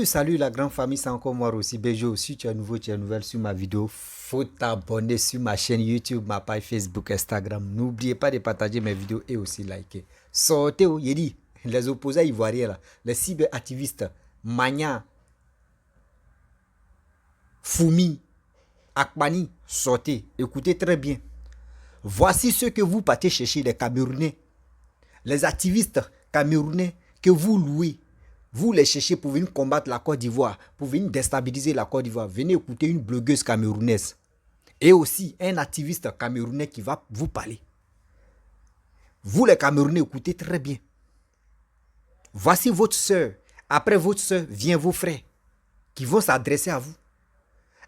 Salut la grande famille, c'est encore moi aussi. Béjo, si tu es nouveau, tu es nouvelle sur ma vidéo, faut t'abonner sur ma chaîne YouTube, ma page Facebook, Instagram. N'oubliez pas de partager mes vidéos et aussi liker. Sortez, il dit, les opposants ivoiriens, là, les cyberactivistes, Magna, Foumi, Akmani, sortez. Écoutez très bien. Voici ce que vous partez chercher, les Camerounais, les activistes camerounais que vous louez. Vous les cherchez pour venir combattre la Côte d'Ivoire, pour venir déstabiliser la Côte d'Ivoire. Venez écouter une blogueuse camerounaise. Et aussi un activiste camerounais qui va vous parler. Vous les Camerounais, écoutez très bien. Voici votre soeur. Après votre soeur, vient vos frères qui vont s'adresser à vous.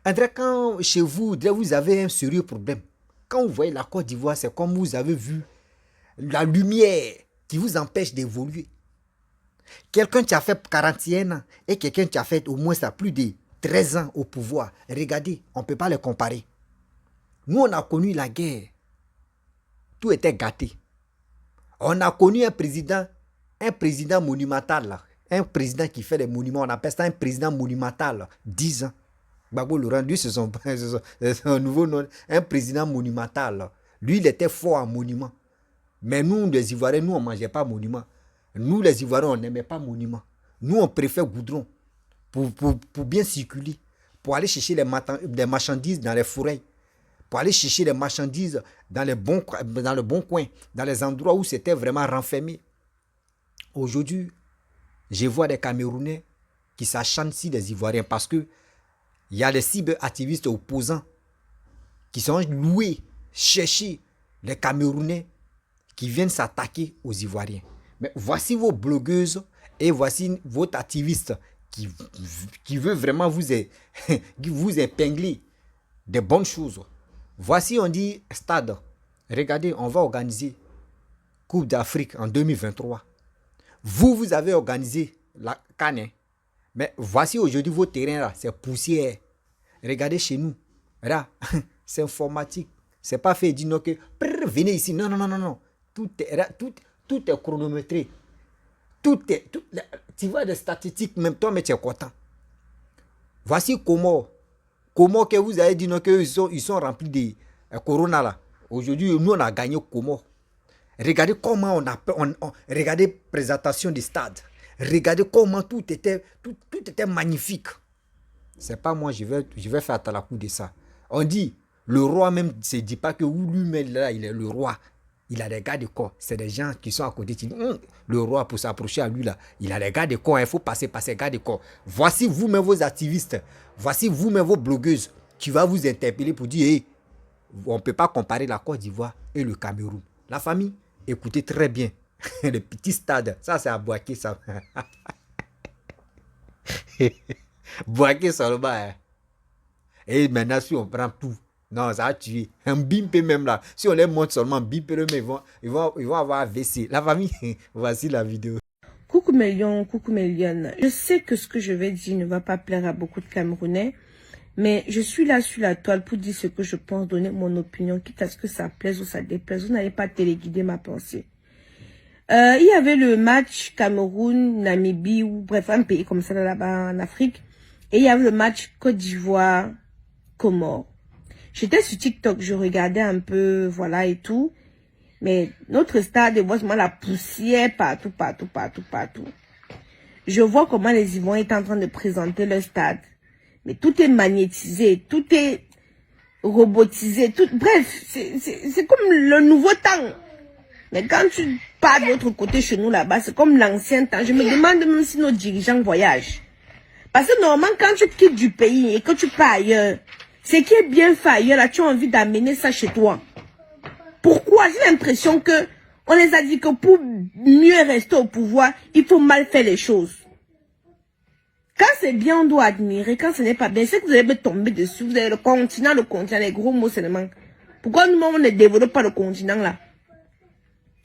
André, quand chez vous, vous avez un sérieux problème. Quand vous voyez la Côte d'Ivoire, c'est comme vous avez vu la lumière qui vous empêche d'évoluer. Quelqu'un qui a fait 41 ans et quelqu'un qui a fait au moins ça, plus de 13 ans au pouvoir. Regardez, on ne peut pas les comparer. Nous, on a connu la guerre. Tout était gâté. On a connu un président monumental. Là. Un président qui fait des monuments. On appelle ça un président monumental. 10 ans. Gbagbo Laurent, lui, c'est son nouveau nom. Un président monumental. Là. Lui, il était fort en monument. Mais nous, les Ivoiriens, nous, on ne mangeait pas monument. Nous, les Ivoiriens, on n'aimait pas monument. Nous, on préfère goudron pour bien circuler, pour aller chercher les marchandises dans les forêts, pour aller chercher les marchandises dans le bon coin, dans les endroits où c'était vraiment renfermé. Aujourd'hui, je vois des Camerounais qui s'acharnent sur les Ivoiriens parce que il y a les cyberactivistes opposants qui sont loués, chercher les Camerounais qui viennent s'attaquer aux Ivoiriens. Mais voici vos blogueuses et voici votre activiste qui veut vraiment vous épingler des bonnes choses. Voici, on dit stade. Regardez, on va organiser Coupe d'Afrique en 2023. Vous avez organisé la CAN. Mais voici aujourd'hui vos terrains là, c'est poussière. Regardez chez nous. Là, c'est informatique. C'est pas fait dire non que venez ici. Non. Tout est chronométré. Tu vois des statistiques, même toi, mais tu es content. Voici comment que vous avez dit non, qu'ils sont remplis de corona là. Aujourd'hui, nous, on a gagné comment. Regardez comment regardez présentation du stade. Regardez comment tout était magnifique. C'est pas moi, je vais faire à la coup de ça. On dit, le roi même ne se dit pas que lui-même là, il est le roi. Il a des gars de corps. C'est des gens qui sont à côté. Le roi, pour s'approcher à lui, là, il a des gars de corps. Il faut passer par ces gars de corps. Voici vous-même vos activistes. Voici vous-même vos blogueuses qui vont vous interpeller pour dire hey, on ne peut pas comparer la Côte d'Ivoire et le Cameroun. La famille, écoutez très bien. Le petit stade, ça c'est à Boaké, ça. Boaké seulement. Hein. Et maintenant, si on prend tout. Non, ça a tué. Un bimpe même là. Si on les montre seulement bimpe, ils vont avoir AVC. La famille, voici la vidéo. Coucou mes lions, coucou mes lionnes. Je sais que ce que je vais dire ne va pas plaire à beaucoup de Camerounais. Mais je suis là sur la toile pour dire ce que je pense, donner mon opinion, quitte à ce que ça plaise ou ça déplaise. Vous n'allez pas téléguider ma pensée. Il y avait le match Cameroun, Namibie, ou bref, un pays comme ça là-bas en Afrique. Et il y avait le match Côte d'Ivoire, Comores. J'étais sur TikTok, je regardais un peu, voilà et tout. Mais notre stade, moi, c'est la poussière partout. Je vois comment les Ivoiriens étaient en train de présenter leur stade. Mais tout est magnétisé, tout est robotisé, bref, c'est comme le nouveau temps. Mais quand tu pars de l'autre côté chez nous là-bas, c'est comme l'ancien temps. Je me demande même si nos dirigeants voyagent. Parce que normalement, quand tu quittes du pays et que tu pars ailleurs, ce qui est bien fait ailleurs, là, tu as envie d'amener ça chez toi. Pourquoi? J'ai l'impression que on les a dit que pour mieux rester au pouvoir, il faut mal faire les choses. Quand c'est bien, on doit admirer. Quand ce n'est pas bien, c'est que vous allez me tomber dessus. Vous avez le continent, les gros mots seulement. Pourquoi nous, on ne développe pas le continent là?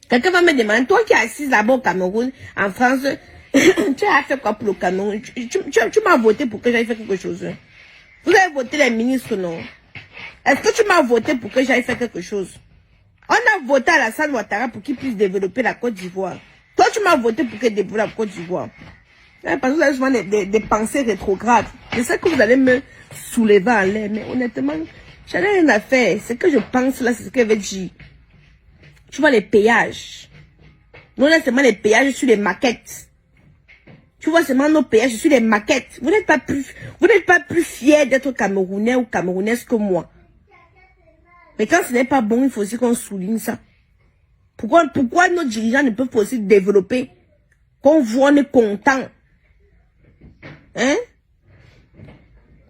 Quelqu'un va me demander, toi qui es assise là-bas au Cameroun, en France, tu as fait quoi pour le Cameroun? Tu m'as voté pour que j'aille faire quelque chose. Vous avez voté les ministres, non? Est-ce que tu m'as voté pour que j'aille faire quelque chose? On a voté à Alassane Ouattara pour qu'il puisse développer la Côte d'Ivoire. Toi, tu m'as voté pour qu'il développe la Côte d'Ivoire. Parce que vous avez souvent des pensées rétrogrades. C'est ça que vous allez me soulever en l'air. Mais honnêtement, j'en ai rien à faire. Ce que je pense là, c'est ce qu'elle veut dire. Tu vois les péages. Nous, on a seulement les péages sur les maquettes. Tu vois seulement nos péages sur les maquettes. Vous n'êtes pas plus fiers d'être Camerounais ou Camerounaise que moi. Mais quand ce n'est pas bon, il faut aussi qu'on souligne ça. Pourquoi nos dirigeants ne peuvent pas aussi développer? Qu'on voit, on est content. Hein?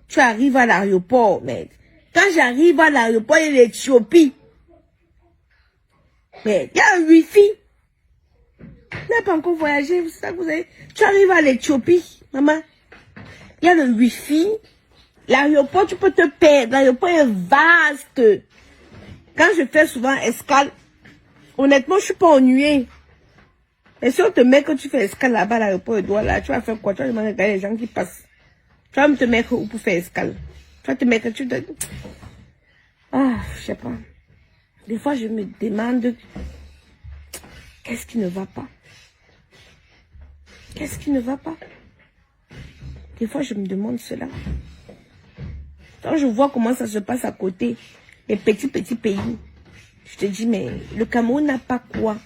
Tu arrives à l'aéroport, mais quand j'arrive à l'aéroport, il y a l'Éthiopie. Mais il y a un wifi. Tu n'as pas encore voyagé, c'est ça que vous avez. Tu arrives à l'Éthiopie, maman. Il y a le wifi. L'aéroport, tu peux te perdre. L'aéroport est vaste. Quand je fais souvent escale, honnêtement, je suis pas ennuyée. Mais si on te met que tu fais escale là-bas à l'aéroport de Douala, tu vas faire quoi? Tu vas demander regarder les gens qui passent. Tu vas me te mettre où pour faire escale? Tu vas te mettre, ah, je sais pas. Des fois, je me demande, qu'est-ce qui ne va pas? Qu'est-ce qui ne va pas? Des fois, je me demande cela. Quand je vois comment ça se passe à côté, les petits pays, je te dis, mais le Cameroun n'a pas quoi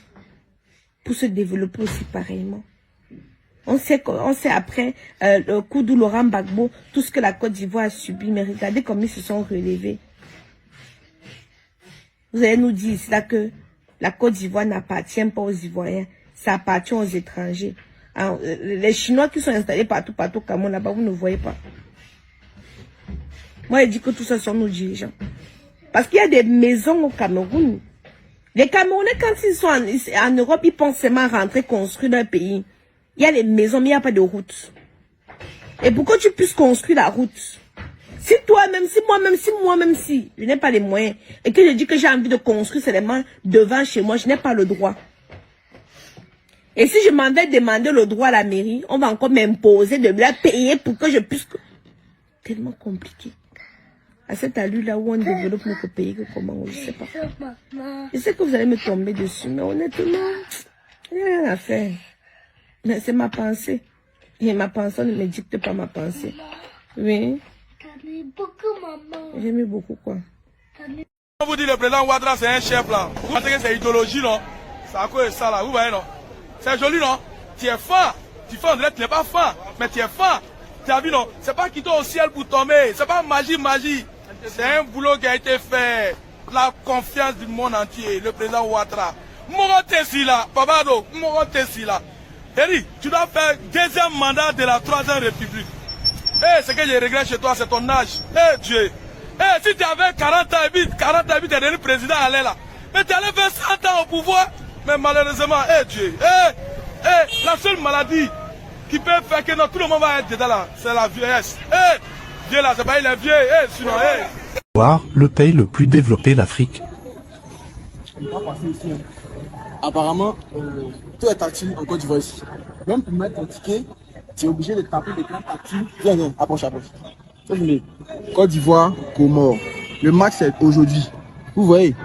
pour se développer aussi pareillement. On sait après le coup de Laurent Gbagbo, tout ce que la Côte d'Ivoire a subi, mais regardez comment ils se sont relevés. Vous allez nous dire là que la Côte d'Ivoire n'appartient pas aux Ivoiriens, ça appartient aux étrangers. Alors, les Chinois qui sont installés partout au Cameroun, là-bas, vous ne voyez pas. Moi, je dis que tout ça sont nos dirigeants. Parce qu'il y a des maisons au Cameroun. Les Camerounais, quand ils sont en Europe, ils pensent seulement rentrer construire leur pays. Il y a les maisons, mais il n'y a pas de route. Et pour que tu puisses construire la route, si moi-même, si je n'ai pas les moyens, et que je dis que j'ai envie de construire seulement devant chez moi, je n'ai pas le droit. Et si je m'en vais demander le droit à la mairie, on va encore m'imposer de me la payer pour que je puisse... Tellement compliqué. À cette allure-là où on développe notre pays, que comment, je ne sais pas. Je sais que vous allez me tomber dessus, mais honnêtement, il n'y a rien à faire. Mais c'est ma pensée. Et ma pensée ne me dicte pas ma pensée. Oui. J'aime beaucoup, maman. J'aime beaucoup quoi. On vous dit le président Ouattara c'est un chef là. Vous pensez que c'est idéologie non? C'est à cause de ça là, vous voyez non? C'est joli non? Tu es fin. Tu fais on dirait que tu n'es pas fin, mais tu es fin. Tu as vu non? C'est pas quitter au ciel pour tomber. C'est pas magie. C'est un boulot qui a été fait. La confiance du monde entier, le président Ouattara. Morotesi là, Pabado, Morotesi là. Eri, tu dois faire deuxième mandat de la 3e République. Eh, ce que je regrette chez toi, c'est ton âge. Eh, Dieu. Eh, si tu avais 40 ans et puis tu es devenu président à l'aile là. Mais tu allais faire 100 ans au pouvoir. Mais malheureusement, eh, Dieu. La seule maladie qui peut faire que tout le monde va être dedans là, c'est la vieillesse. Eh, Dieu là, c'est pas il est vieux. Eh, sinon, Le pays le plus développé d'Afrique. Apparemment, tout est tactile en Côte d'Ivoire ici. Même pour mettre ton ticket, tu es obligé de taper l'écran tactile. Viens, approche. Côte d'Ivoire, Comores. Le match c'est aujourd'hui. Vous voyez.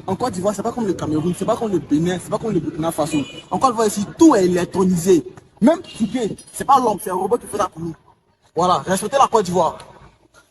En Côte d'Ivoire, c'est pas comme le Cameroun, c'est pas comme le Bénin, c'est pas comme le Burkina Faso. En Côte d'Ivoire ici, tout est électronisé. Même ticket, c'est pas l'homme, c'est un robot qui fait ça pour nous. Voilà, respectez la Côte d'Ivoire.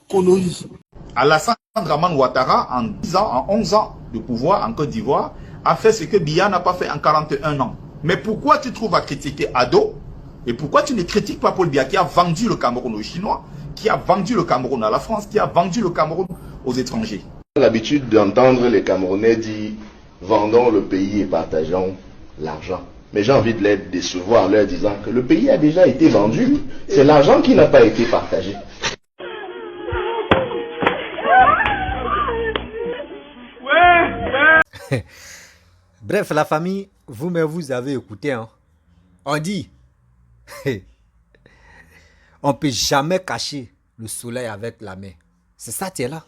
Connerie. Alassane Draman Ouattara, en 10 ans, en 11 ans de pouvoir en Côte d'Ivoire, a fait ce que Biya n'a pas fait en 41 ans. Mais pourquoi tu trouves à critiquer Ado? Et pourquoi tu ne critiques pas Paul Biya qui a vendu le Cameroun aux Chinois, qui a vendu le Cameroun à la France, qui a vendu le Cameroun aux étrangers? J'ai l'habitude d'entendre les Camerounais dire « vendons le pays et partageons l'argent ». Mais j'ai envie de les décevoir en leur disant que le pays a déjà été vendu. C'est l'argent qui n'a pas été partagé. Bref, la famille, vous-même, vous avez écouté. Hein? On dit, on ne peut jamais cacher le soleil avec la main. C'est ça, tu es là.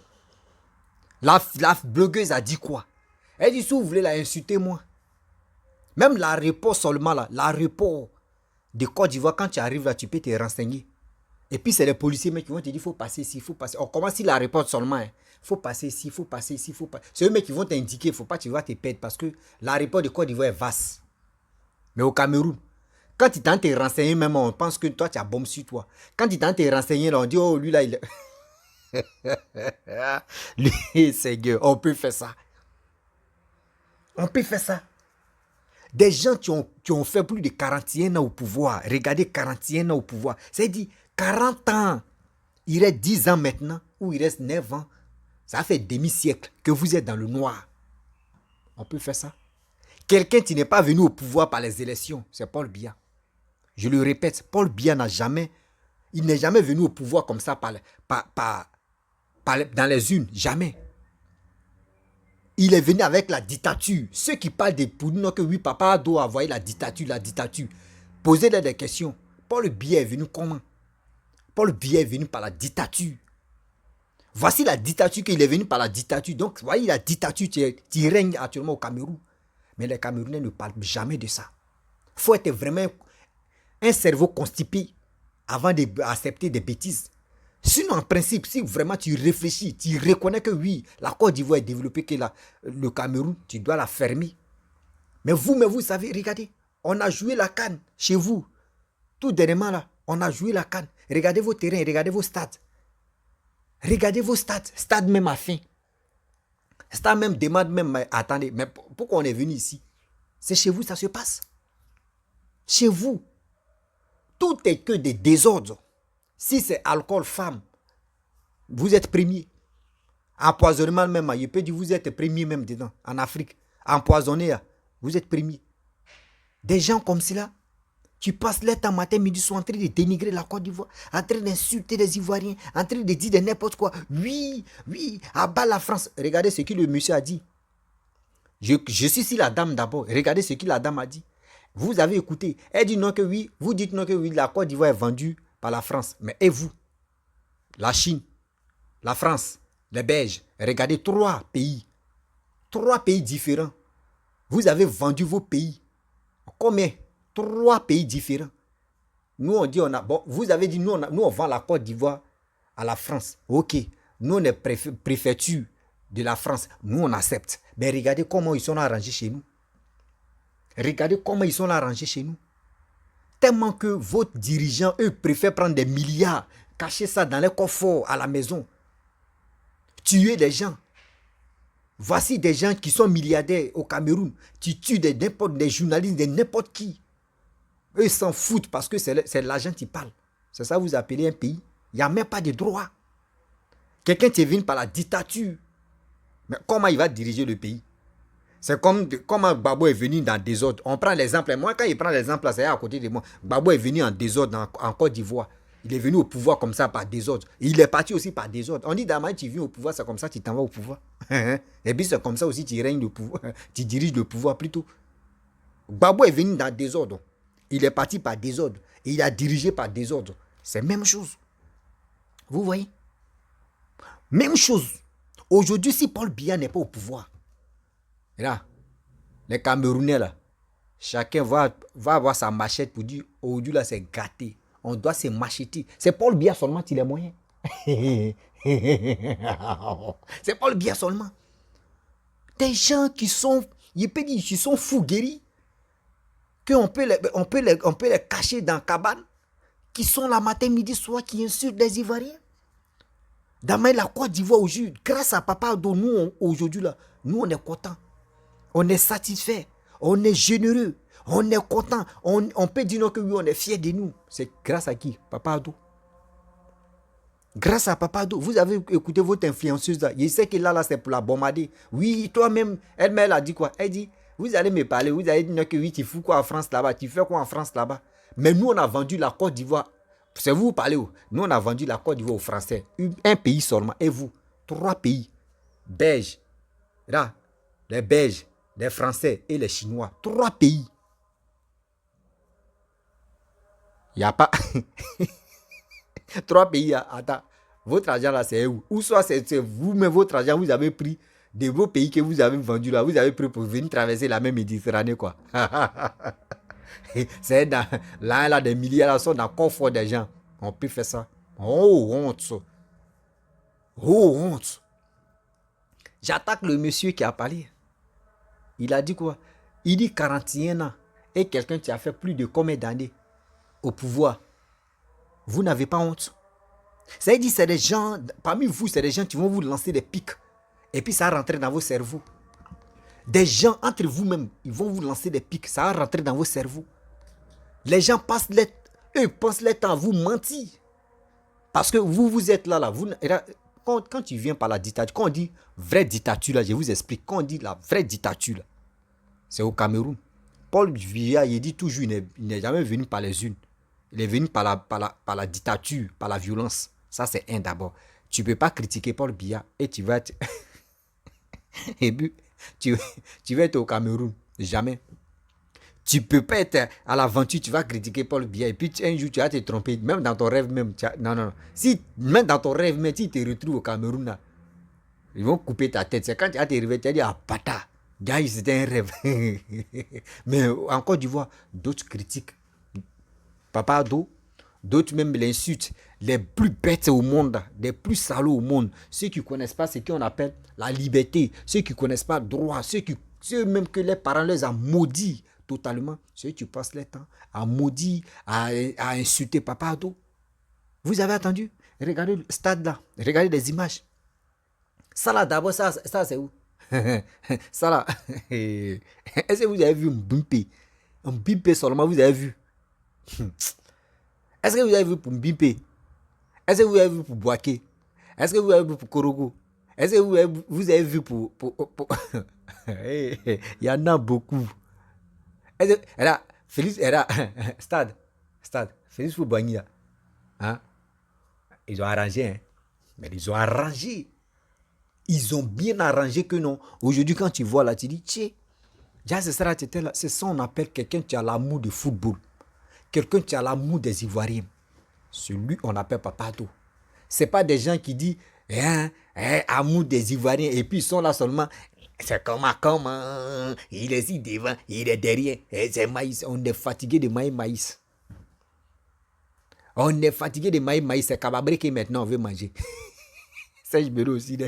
La blogueuse a dit quoi? Elle dit, si vous voulez la insulter, moi. Même l'aéroport seulement là, l'aéroport de Côte d'Ivoire, quand tu arrives là, tu peux te renseigner. Et puis c'est les policiers qui vont te dire, il faut passer ici, il faut passer. On commence si l'aéroport seulement. Il faut passer ici, il faut passer ici, il faut passer. C'est eux qui vont t'indiquer, il ne faut pas que tu vas te perdre parce que l'aéroport de Côte d'Ivoire est vaste. Mais au Cameroun, Quand il tente de te renseigner, même, on pense que toi, tu as bombe sur toi. Quand il tente de te renseigner, on dit, oh, lui, là, il... lui, c'est gueux. On peut faire ça. On peut faire ça. Des gens qui ont fait plus de 41 ans au pouvoir. Regardez, 41 ans au pouvoir. C'est-à-dire, 40 ans. Il reste 10 ans maintenant, ou il reste 9 ans. Ça fait demi-siècle que vous êtes dans le noir. On peut faire ça. Quelqu'un qui n'est pas venu au pouvoir par les élections, c'est Paul Biya. Je le répète, Paul Biya il n'est jamais venu au pouvoir comme ça dans les urnes. Jamais. Il est venu avec la dictature. Ceux qui parlent de pour nous que oui, papa doit avoir la dictature. Posez-leur des questions. Paul Biya est venu comment? Paul Biya est venu par la dictature. Voici la dictature qu'il est venu par la dictature. Donc, voyez la dictature qui règne actuellement au Cameroun. Mais les Camerounais ne parlent jamais de ça. Il faut être vraiment un cerveau constipé avant d'accepter des bêtises. Sinon, en principe, si vraiment tu réfléchis, tu reconnais que oui, la Côte d'Ivoire est développée que le Cameroun, tu dois la fermer. Mais vous savez, regardez, on a joué la CAN chez vous. Tout dernièrement là, on a joué la CAN. Regardez vos terrains, regardez vos stades. Regardez vos stades. Stade même à fin. Stade même demande même, attendez, mais pourquoi on est venu ici? C'est chez vous ça se passe. Chez vous. Tout est que des désordres. Si c'est alcool, femme, vous êtes premier. Empoisonnement même, je peux dire vous êtes premier même dedans, en Afrique. Empoisonné, vous êtes premier. Des gens comme cela, tu passes le temps matin, midi, soir en train de dénigrer la Côte d'Ivoire, en train d'insulter les Ivoiriens, en train de dire de n'importe quoi. Oui, à bas la France. Regardez ce que le monsieur a dit. Je suis ici la dame d'abord. Regardez ce que la dame a dit. Vous avez écouté. Elle dit non que oui. Vous dites non que oui. La Côte d'Ivoire est vendue par la France. Mais et vous? La Chine, la France, les Belges. Regardez 3 pays. 3 pays différents. Vous avez vendu vos pays. Combien? 3 pays différents. Nous on dit bon, vous avez dit nous on vend la Côte d'Ivoire à la France. Ok. Nous on est préfecture de la France. Nous on accepte. Mais regardez comment ils sont arrangés chez nous. Regardez comment ils sont arrangés chez nous. Tellement que vos dirigeants, eux, préfèrent prendre des milliards, cacher ça dans les coffres à la maison. Tuer des gens. Voici des gens qui sont milliardaires au Cameroun. Qui tuent des journalistes, de n'importe qui. Eux s'en foutent parce que c'est l'argent qui parle. C'est ça que vous appelez un pays. Il n'y a même pas de droit. Quelqu'un qui est venu par la dictature. Mais comment il va diriger le pays? C'est comme comment Gbagbo est venu dans le désordre. On prend l'exemple. Moi, quand il prend l'exemple, c'est à côté de moi. Gbagbo est venu en désordre en Côte d'Ivoire. Il est venu au pouvoir comme ça par désordre. Et il est parti aussi par désordre. On dit d'abord, tu viens au pouvoir, c'est comme ça, tu t'en vas au pouvoir. Et puis c'est comme ça aussi, tu règnes le pouvoir. Tu diriges le pouvoir plutôt. Gbagbo est venu dans le désordre. Il est parti par désordre. Et il a dirigé par désordre. C'est la même chose. Vous voyez? Même chose. Aujourd'hui, si Paul Biya n'est pas au pouvoir, et là, les Camerounais, là, chacun va avoir sa machette pour dire, aujourd'hui, là, c'est gâté. On doit se macheter. C'est Paul Biya seulement qui a les moyens. C'est Paul Biya seulement. Des gens qui sont, je peux dire, qui sont fous guéris, qu'on peut les cacher dans la cabane, qui sont là matin, midi, soir, qui insultent les Ivoiriens. Dans la Côte d'Ivoire aujourd'hui, grâce à Papa Ado, nous, aujourd'hui, là, nous, on est contents. On est satisfait. On est généreux. On est content. On peut dire que oui, on est fiers de nous. C'est grâce à qui? Papa Ado. Grâce à Papa Ado. Vous avez écouté votre influenceuse là. Je sais que là, c'est pour la bombarder. Oui, toi-même, elle a dit quoi? Elle dit, vous allez me parler. Vous allez dire que oui, tu fous quoi en France là-bas? Tu fais quoi en France là-bas? Mais nous, on a vendu la Côte d'Ivoire. C'est vous parlez où? Nous, on a vendu la Côte d'Ivoire aux Français. Un pays seulement. Et vous? 3 pays. Belges. Là, les Belges, les Français et les Chinois. 3 pays. Il n'y a pas... 3 pays. Attends. Votre argent là, c'est où? Ou soit c'est vous, mais votre argent, vous avez pris de vos pays que vous avez vendus là. Vous avez pris pour venir traverser la même Méditerranée, quoi. C'est là, des milliards sont dans le coffre des gens. On peut faire ça. Oh, honte. Oh, honte. J'attaque le monsieur qui a parlé. Il a dit quoi? Il dit 41 ans. et quelqu'un qui a fait plus de combien d'années au pouvoir, vous n'avez pas honte? Ça veut dire c'est des gens, parmi vous, c'est des gens qui vont vous lancer des pics. Et puis ça va rentrer dans vos cerveaux. Des gens entre vous-même, ils vont vous lancer des pics. Ça va rentrer dans vos cerveaux. Les gens passent passent le temps à vous mentir. Parce que vous êtes là. Quand tu viens par la dictature, quand on dit vraie dictature, là, je vous explique. Quand on dit la vraie dictature, là, c'est au Cameroun. Paul Biya, il dit toujours, il n'est jamais venu par les unes. Il est venu par la dictature, par la violence. Ça, c'est un d'abord. Tu ne peux pas critiquer Paul Biya et tu vas être... et puis, tu vas être au Cameroun. Jamais. Tu ne peux pas être à l'aventure, tu vas critiquer Paul Biya et puis un jour, tu vas te tromper. Même dans ton rêve même. Non. Si, même dans ton rêve même, si tu te retrouves au Cameroun, là, ils vont couper ta tête. C'est quand tu vas te réveiller, tu vas dire, ah, pata, c'était un rêve. Mais en Côte d'Ivoire, d'autres critiquent Papa Ado, d'autres même l'insultent. Les plus bêtes au monde, les plus salauds au monde, ceux qui ne connaissent pas ce qu'on appelle la liberté, ceux qui ne connaissent pas le droit, ceux même que les parents les ont maudits totalement, ceux qui passent le temps à maudire, à insulter Papa Ado. Vous avez entendu? Regardez le stade là, regardez les images. Ça là d'abord, ça c'est où? Ça là, est-ce que vous avez vu Mbimpe? Mbimpe seulement, vous avez vu? Est-ce que vous avez vu pour Mbimpe? Est-ce que vous avez vu pour Boaké? Est-ce que vous avez vu pour Korogo? Est-ce que vous avez vu pour... Il y en a beaucoup. Félix, Stade, Félix Foubagny, hein? Ils ont arrangé, hein? Mais ils ont arrangé. Ils ont bien arrangé que non. Aujourd'hui, quand tu vois là, tu dis, tiens, c'est ça on appelle quelqu'un qui a l'amour du football. Quelqu'un qui a l'amour des Ivoiriens. Celui on appelle Papa Ado. Ce n'est pas des gens qui disent amour des Ivoiriens et puis ils sont là seulement. C'est comment il est ici devant, il est derrière. Et c'est maïs. On est fatigué de maïs. On est fatigué de maïs. C'est Cababré qui maintenant on veut manger. Ça, je me dis aussi.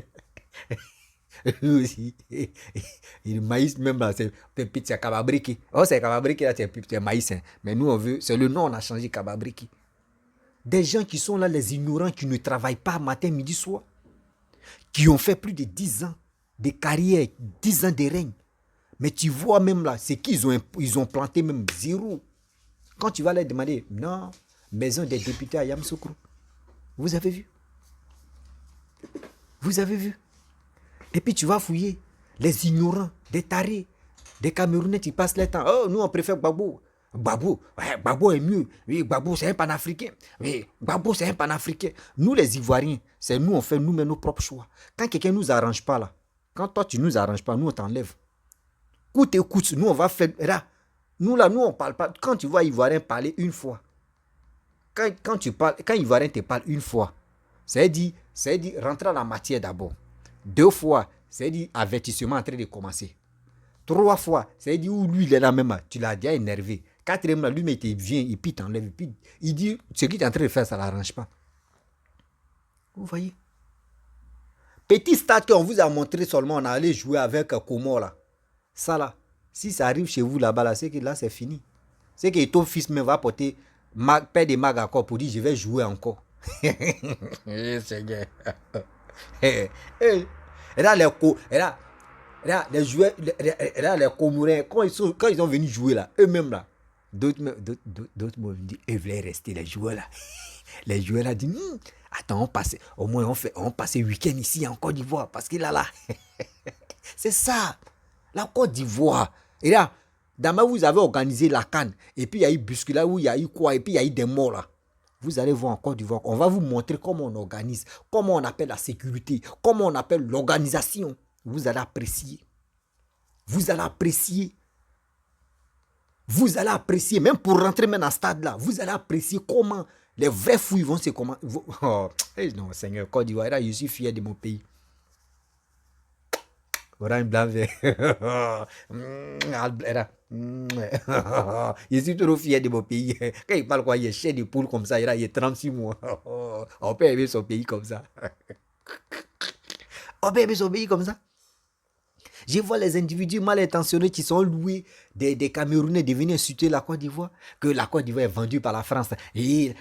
Lui aussi. Le maïs même là, c'est pépite, c'est Cababriki. Oh, c'est Cababriki là, c'est maïs. Hein. Mais nous, on veut, c'est le nom, on a changé Cababriki. Des gens qui sont là, les ignorants, qui ne travaillent pas matin, midi, soir. Qui ont fait plus de 10 ans de carrière, 10 ans de règne. Mais tu vois même là, c'est qu'ils ont planté même zéro. Quand tu vas leur demander, non, maison des députés à Yamoussoukro. Vous avez vu? Vous avez vu? Et puis tu vas fouiller les ignorants, des tarés, des Camerounais qui passent le temps. Oh, nous on préfère Gbagbo. Gbagbo est mieux. Oui, Gbagbo c'est un panafricain. Oui, Gbagbo c'est un panafricain. Nous les Ivoiriens, c'est nous on fait nous-mêmes nos propres choix. Quand quelqu'un ne nous arrange pas là, quand toi tu ne nous arranges pas, nous on t'enlève. Coûte et coûte, nous on va faire. Là, nous on parle pas. Quand tu vois Ivoirien parler une fois, quand Ivoirien te parle une fois, c'est dit rentrer à la matière d'abord. 2 fois, c'est dit avertissement en train de commencer. 3 fois, c'est dit où lui il est là même, tu l'as déjà énervé. 4e, lui mais il vient et puis t'enlève. Puis il dit ce qu'il est en train de faire, ça ne l'arrange pas. Vous voyez? Petit stade qu'on vous a montré seulement, on a allé jouer avec Komo là. Ça là, si ça arrive chez vous là-bas, là, c'est que là c'est fini. C'est que ton fils me va porter père de mag encore pour dire je vais jouer encore. Seigneur. Et là, les joueurs, les Comoriens, quand ils sont venus jouer là, eux-mêmes là, d'autres m'ont dit, ils voulaient rester, les joueurs là. Les joueurs là disent, attends, au moins on passe le week-end ici en Côte d'Ivoire, parce qu'il a là. C'est ça, la Côte d'Ivoire. Et là, d'abord vous avez organisé la CAN, et puis il y a eu bousculade, où il y a eu quoi, et puis il y a eu des morts là. Vous allez voir en Côte d'Ivoire, on va vous montrer comment on organise, comment on appelle la sécurité, comment on appelle l'organisation. Vous allez apprécier. Vous allez apprécier. Vous allez apprécier, même pour rentrer même dans ce stade-là, vous allez apprécier comment les vrais fouilles vont se comment. Oh, non, Seigneur, Côte d'Ivoire, là, je suis fier de mon pays. Orange blanc vert. Je suis trop fier de mon pays. Quand il parle quoi, il est chien de poule comme ça, il est 36 mois. On peut aimer son pays comme ça. On peut aimer son pays comme ça. Je vois les individus mal intentionnés qui sont loués des Camerounais de venir insulter la Côte d'Ivoire, que la Côte d'Ivoire est vendue par la France. Et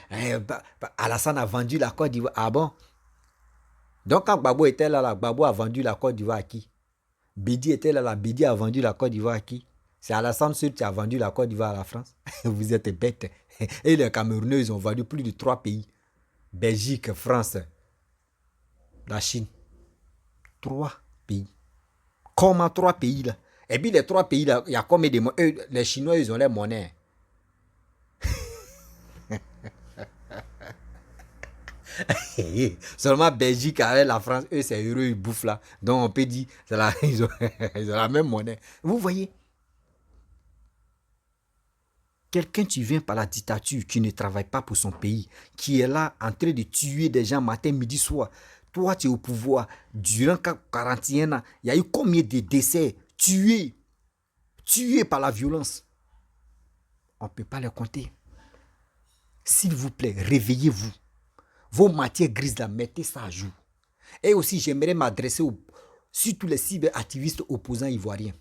Alassane a vendu la Côte d'Ivoire. Ah bon? Donc quand Gbagbo était là, Gbagbo a vendu la Côte d'Ivoire à qui? Bédi était là, Bédi a vendu la Côte d'Ivoire à qui? C'est Alassane seul qui a vendu la Côte d'Ivoire à la France. Vous êtes bêtes. Et les Camerounais, ils ont vendu plus de 3 pays. Belgique, France, la Chine. 3 pays. Comment 3 pays là? Et puis les 3 pays là, il y a combien de monnaies? Les Chinois, ils ont les monnaies. Seulement Belgique avec la France, eux c'est heureux, ils bouffent là. Donc on peut dire, ils ont la même monnaie. Vous voyez? Quelqu'un qui vient par la dictature, qui ne travaille pas pour son pays, qui est là en train de tuer des gens matin, midi, soir. Toi, tu es au pouvoir. Durant 41 ans, il y a eu combien de décès tués par la violence? On ne peut pas les compter. S'il vous plaît, réveillez-vous. Vos matières grises, là, mettez ça à jour. Et aussi, j'aimerais m'adresser surtout les cyberactivistes opposants ivoiriens.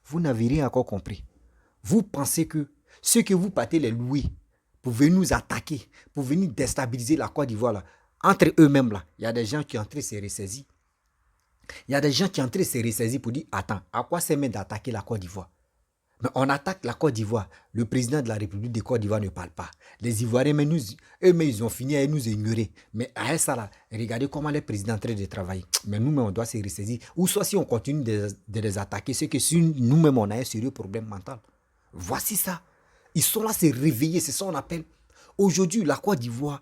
Vous n'avez rien encore compris. Vous pensez que ceux que vous partez les louer pour venir nous attaquer, pour venir déstabiliser la Côte d'Ivoire, là, entre eux-mêmes, là, il y a des gens qui ont entré se ressaisir. Il y a des gens qui ont entré se ressaisir pour dire, attends, à quoi ça m'aide d'attaquer la Côte d'Ivoire? Mais on attaque la Côte d'Ivoire. Le président de la République de Côte d'Ivoire ne parle pas. Les Ivoiriens, eux-mêmes, ils ont fini à nous ignorer. Mais à ça, là, regardez comment les présidents sont en train de travailler. Mais nous-mêmes, on doit se ressaisir. Ou soit si on continue de les attaquer, c'est que si nous-mêmes, on a un sérieux problème mental. Voici ça. Ils sont là, se réveiller, c'est ça qu'on appelle. Aujourd'hui, la Côte d'Ivoire,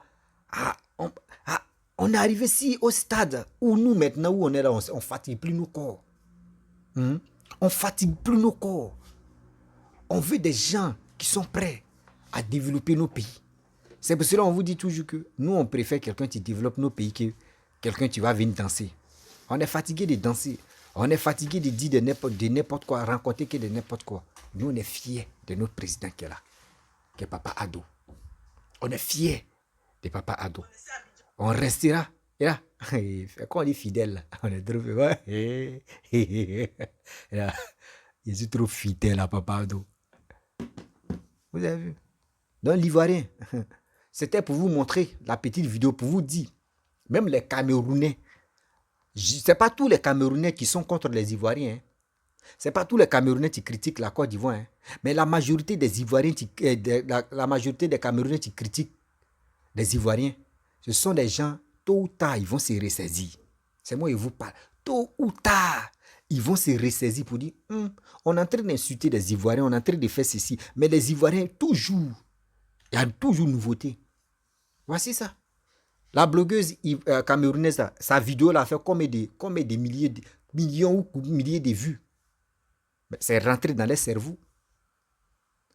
on est arrivé ici au stade où nous, maintenant, où on est là, on ne fatigue plus nos corps. On ne fatigue plus nos corps. On veut des gens qui sont prêts à développer nos pays. C'est pour cela qu'on vous dit toujours que nous, on préfère quelqu'un qui développe nos pays que quelqu'un qui va venir danser. On est fatigué de danser. On est fatigué de dire de n'importe quoi, rencontrer que de n'importe quoi. Nous, on est fiers de notre président qui est là, qui est Papa Ado. On est fiers de Papa Ado. On restera. Et là, quand on est fidèle, on est trop fidèle. Je suis trop fidèle à Papa Ado. Vous avez vu? Donc l'Ivoirien, c'était pour vous montrer la petite vidéo, pour vous dire, même les Camerounais, ce n'est pas tous les Camerounais qui sont contre les Ivoiriens. Ce n'est pas tous les Camerounais qui critiquent la Côte d'Ivoire. Mais la majorité des Ivoiriens, la majorité des Camerounais qui critiquent les Ivoiriens, ce sont des gens, tôt ou tard, ils vont se ressaisir. C'est moi qui vous parle. Tôt ou tard, ils vont se ressaisir pour dire, on est en train d'insulter les Ivoiriens, on est en train de faire ceci. Mais les Ivoiriens, toujours, il y a toujours nouveauté. Voici ça. La blogueuse camerounaise, sa vidéo l'a fait combien de millions ou milliers de vues. C'est rentré dans les cerveaux.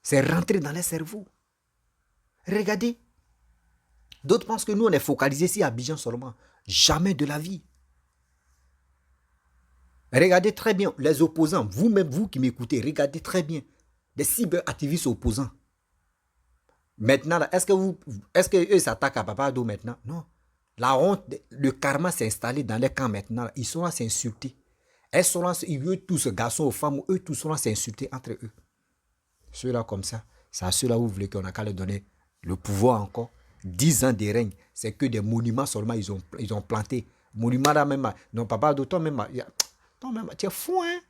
C'est rentré dans les cerveaux. Regardez. D'autres pensent que nous, on est focalisés ici à Abidjan seulement. Jamais de la vie. Regardez très bien les opposants. Vous-même, vous qui m'écoutez, regardez très bien. Des cyberactivistes opposants. Maintenant, est-ce qu'eux s'attaquent à Papa Ado maintenant? Non. La honte, le karma s'est installé dans les camps maintenant. Ils sont là à s'insulter. Elles sont là, eux tous, garçons ou femmes, eux tous sont là à s'insulter entre eux. Ceux-là comme ça, c'est à ceux-là où vous voulez qu'on a qu'à leur donner le pouvoir encore. 10 ans de règne, c'est que des monuments seulement ils ont planté. Monuments là même, non Papa Ado, toi même, tu es fou, hein?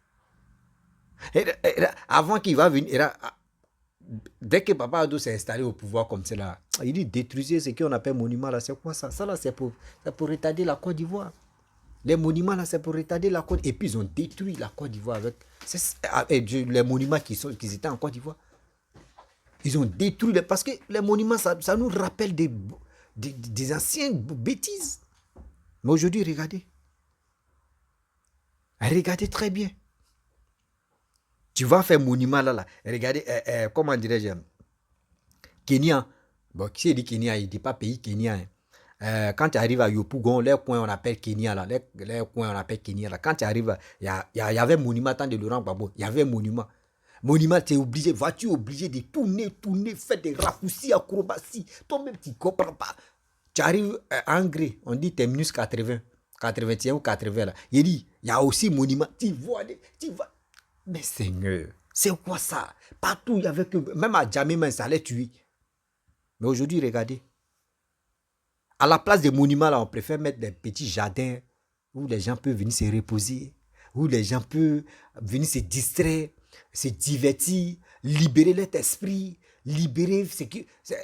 Avant qu'il va venir, dès que Papa Ado s'est installé au pouvoir comme ça, là, il dit détruisez ce qu'on appelle monument là, c'est quoi ça? Ça là, c'est pour retarder la Côte d'Ivoire. Les monuments là, c'est pour retarder la Côte. Et puis ils ont détruit la Côte d'Ivoire avec les monuments qui étaient en Côte d'Ivoire. Ils ont détruit parce que les monuments, ça nous rappelle des anciennes bêtises. Mais aujourd'hui, regardez. Regardez très bien. Tu vas faire monument là. Regardez, comment dirais-je, Kenya. Bon, qui dit Kenya, il ne dit pas pays Kenya. Quand tu arrives à Yopougon, les coins on appelle Kenya là. Les coins on appelle Kenya là. Quand tu arrives, il y avait un monument, tant de Laurent Gbagbo. Il y avait un monument. Monument, tu es obligé, voiture obligée de tourner, faire des raccourcis, acrobaties. Toi-même, tu ne comprends pas. Tu arrives à Angré, on dit terminus 80. 81 ou 80 là. Il dit, il y a aussi monument. Tu vois, tu vois. Mais Seigneur, c'est quoi ça? Partout, il y avait que... Même à Djamé, ça allait tuer. Mais aujourd'hui, regardez. À la place des monuments, là, on préfère mettre des petits jardins où les gens peuvent venir se reposer, où les gens peuvent venir se distraire, se divertir, libérer leur esprit, libérer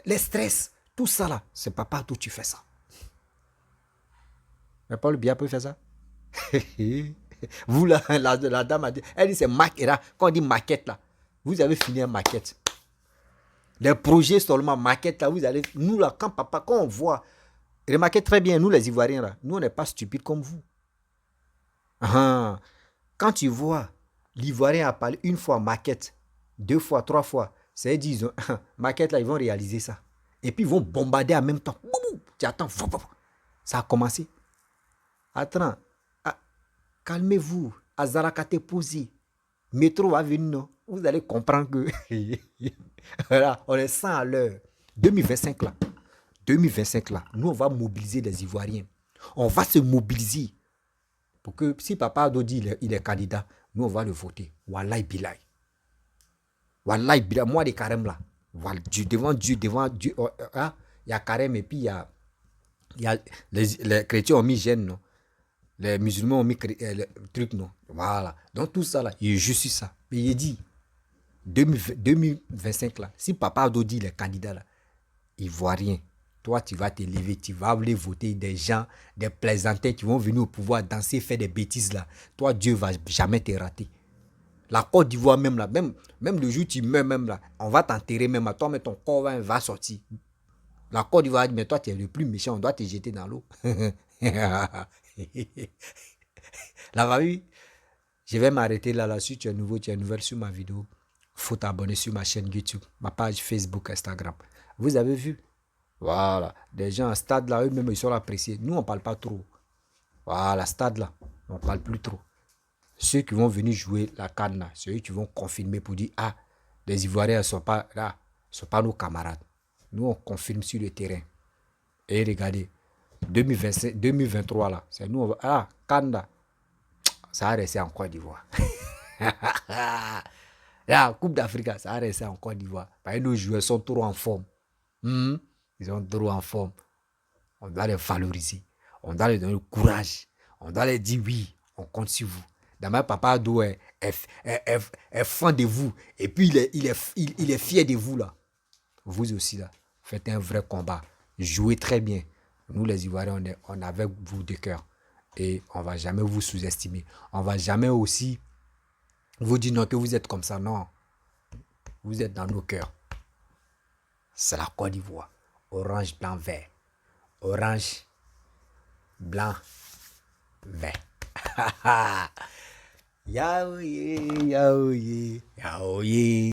les stress. Tout ça, là, c'est pas partout tu fais ça. Mais Paul Biya peut faire ça. Vous, là, la dame a dit, elle dit c'est maquette. Quand on dit maquette, là, vous avez fini en maquette. Les projets seulement maquette, là, vous allez... Nous, là, quand on voit... Remarquez très bien, nous, les Ivoiriens, là, nous, on n'est pas stupides comme vous. Quand tu vois l'Ivoirien a parlé une fois maquette, 2 fois, 3 fois, c'est disons, maquette, là, ils vont réaliser ça. Et puis, ils vont bombarder en même temps. Tu attends, ça a commencé. Attends, calmez-vous. Azarakate posé. Métro va venir, non? Vous allez comprendre que voilà, on est 100 à l'heure. 2025 là. 2025 là, nous on va mobiliser les Ivoiriens. On va se mobiliser pour que si Papa Ado dit il est candidat, nous on va le voter. Wallahi Bilay. Wallahi Bilay. Moi, les carèmes là. Devant Dieu. Il y a carême et puis il y a les chrétiens ont mis gêne, non? Les musulmans ont mis le truc, non? Voilà. Donc tout ça là, je suis ça. Mais il dit 2025 là, si Papa Ado dit il est candidat là, Ivoirien. Toi, tu vas te lever, tu vas aller voter des gens, des plaisantins qui vont venir au pouvoir danser, faire des bêtises là. Toi, Dieu va jamais te rater. La Côte d'Ivoire même là, même le jour où tu meurs même là, on va t'enterrer même à toi, mais ton corps va sortir. La Côte d'Ivoire dit, mais toi, tu es le plus méchant, on doit te jeter dans l'eau. Là, oui, je vais m'arrêter là. Si tu es nouveau, tu es nouvelle sur ma vidéo, il faut t'abonner sur ma chaîne YouTube, ma page Facebook, Instagram. Vous avez vu? Voilà. Des gens à stade là, eux-mêmes, ils sont appréciés. Nous, on ne parle pas trop. Voilà, stade là, on ne parle plus trop. Ceux qui vont venir jouer la canne là, ceux qui vont confirmer pour dire, ah, les Ivoiriens ne sont pas là, sont pas nos camarades. Nous, on confirme sur le terrain. Et regardez, 2025, 2023 là, c'est nous, on va, ah, canne là, ça a resté en Côte d'Ivoire. La Coupe d'Afrique, ça a resté en Côte d'Ivoire. Parce que nos joueurs sont trop en forme. Ils sont trop en forme. On doit les valoriser. On doit leur donner le courage. On doit leur dire oui, on compte sur vous. D'abord, Papa Ado est fan de vous. Et puis, il est fier de vous là. Vous aussi là, faites un vrai combat. Jouez très bien. Nous les Ivoiriens, on est avec vous de cœur. Et on ne va jamais vous sous-estimer. On ne va jamais aussi vous dire non que vous êtes comme ça. Non. Vous êtes dans nos cœurs. C'est la Côte d'Ivoire. Orange, blanc, vert. Orange, blanc, vert. Yaoye, yaoye, yaoye.